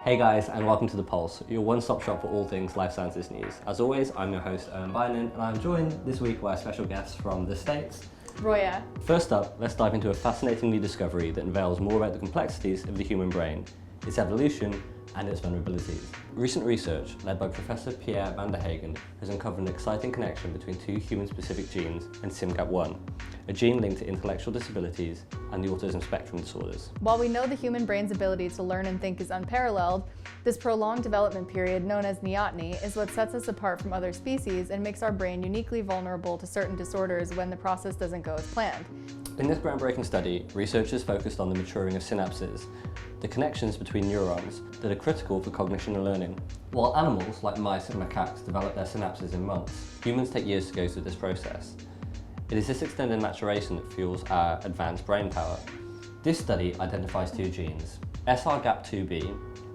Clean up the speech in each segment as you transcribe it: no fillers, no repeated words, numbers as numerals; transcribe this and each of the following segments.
Hey guys, and welcome to The Pulse, your one-stop shop for all things life sciences news. As always, I'm your host, Owen Bynan, and I'm joined this week by a special guest from the States, Roya. First up, let's dive into a fascinating new discovery that unveils more about the complexities of the human brain, its evolution, and its vulnerabilities. Recent research, led by Professor Pierre van der Hagen, has uncovered an exciting connection between two human-specific genes and SYNGAP1, a gene linked to intellectual disabilities and the autism spectrum disorders. While we know the human brain's ability to learn and think is unparalleled, this prolonged development period, known as neoteny, is what sets us apart from other species and makes our brain uniquely vulnerable to certain disorders when the process doesn't go as planned. In this groundbreaking study, researchers focused on the maturing of synapses, the connections between neurons that are critical for cognition and learning. While animals like mice and macaques develop their synapses in months, humans take years to go through this process. It is this extended maturation that fuels our advanced brain power. This study identifies two genes, sRGAP2B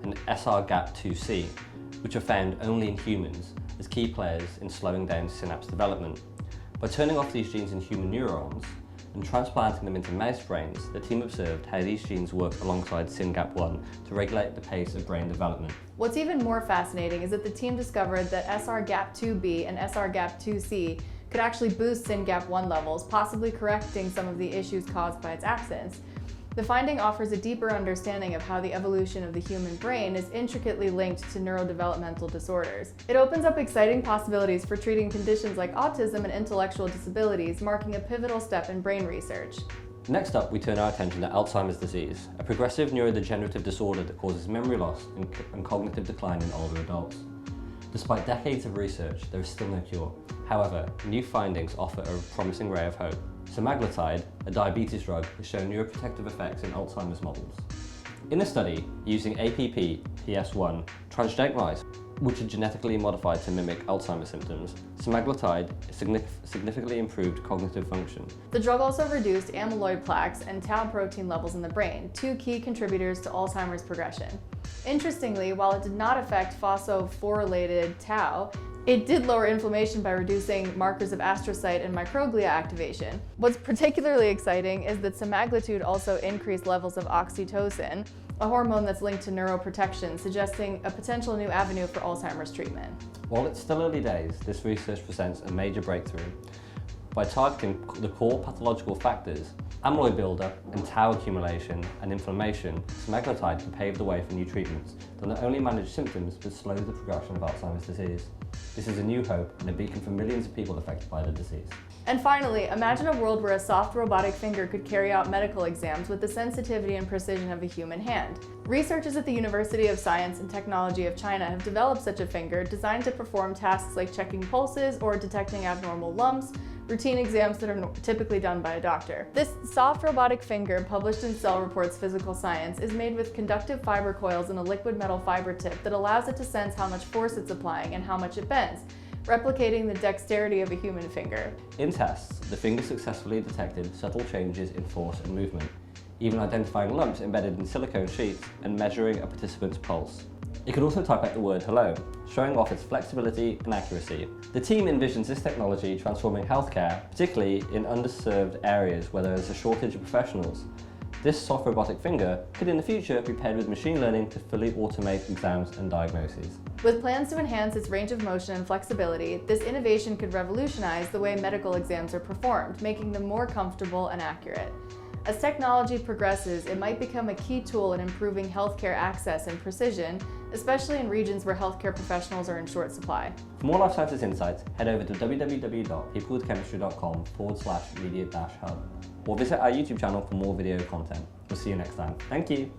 and sRGAP2C, which are found only in humans as key players in slowing down synapse development. By turning off these genes in human neurons and transplanting them into mouse brains, the team observed how these genes work alongside SYNGAP1 to regulate the pace of brain development. What's even more fascinating is that the team discovered that sRGAP2B and sRGAP2C could actually boost SYNGAP1 levels, possibly correcting some of the issues caused by its absence. The finding offers a deeper understanding of how the evolution of the human brain is intricately linked to neurodevelopmental disorders. It opens up exciting possibilities for treating conditions like autism and intellectual disabilities, marking a pivotal step in brain research. Next up, we turn our attention to Alzheimer's disease, a progressive neurodegenerative disorder that causes memory loss and cognitive decline in older adults. Despite decades of research, there is still no cure. However, new findings offer a promising ray of hope. Semaglutide, a diabetes drug, has shown neuroprotective effects in Alzheimer's models. In a study using APP-PS1 transgenic mice, which are genetically modified to mimic Alzheimer's symptoms, semaglutide significantly improved cognitive function. The drug also reduced amyloid plaques and tau protein levels in the brain, two key contributors to Alzheimer's progression. Interestingly, while it did not affect phosphorylated tau, it did lower inflammation by reducing markers of astrocyte and microglia activation. What's particularly exciting is that semaglutide also increased levels of oxytocin, a hormone that's linked to neuroprotection, suggesting a potential new avenue for Alzheimer's treatment. While it's still early days, this research presents a major breakthrough. By targeting the core pathological factors, amyloid buildup and tau accumulation and inflammation, semaglutide can pave the way for new treatments that not only manage symptoms but slow the progression of Alzheimer's disease. This is a new hope and a beacon for millions of people affected by the disease. And finally, imagine a world where a soft robotic finger could carry out medical exams with the sensitivity and precision of a human hand. Researchers at the University of Science and Technology of China have developed such a finger designed to perform tasks like checking pulses or detecting abnormal lumps, routine exams that are typically done by a doctor. This soft robotic finger, published in Cell Reports Physical Science, is made with conductive fiber coils and a liquid metal fiber tip that allows it to sense how much force it's applying and how much it bends, replicating the dexterity of a human finger. In tests, the finger successfully detected subtle changes in force and movement, even identifying lumps embedded in silicone sheets and measuring a participant's pulse. It could also type out the word hello, showing off its flexibility and accuracy. The team envisions this technology transforming healthcare, particularly in underserved areas where there is a shortage of professionals. This soft robotic finger could in the future be paired with machine learning to fully automate exams and diagnoses. With plans to enhance its range of motion and flexibility, this innovation could revolutionize the way medical exams are performed, making them more comfortable and accurate. As technology progresses, it might become a key tool in improving healthcare access and precision, especially in regions where healthcare professionals are in short supply. For more life sciences insights, head over to www.peoplewithchemistry.com/media-hub or visit our YouTube channel for more video content. We'll see you next time. Thank you.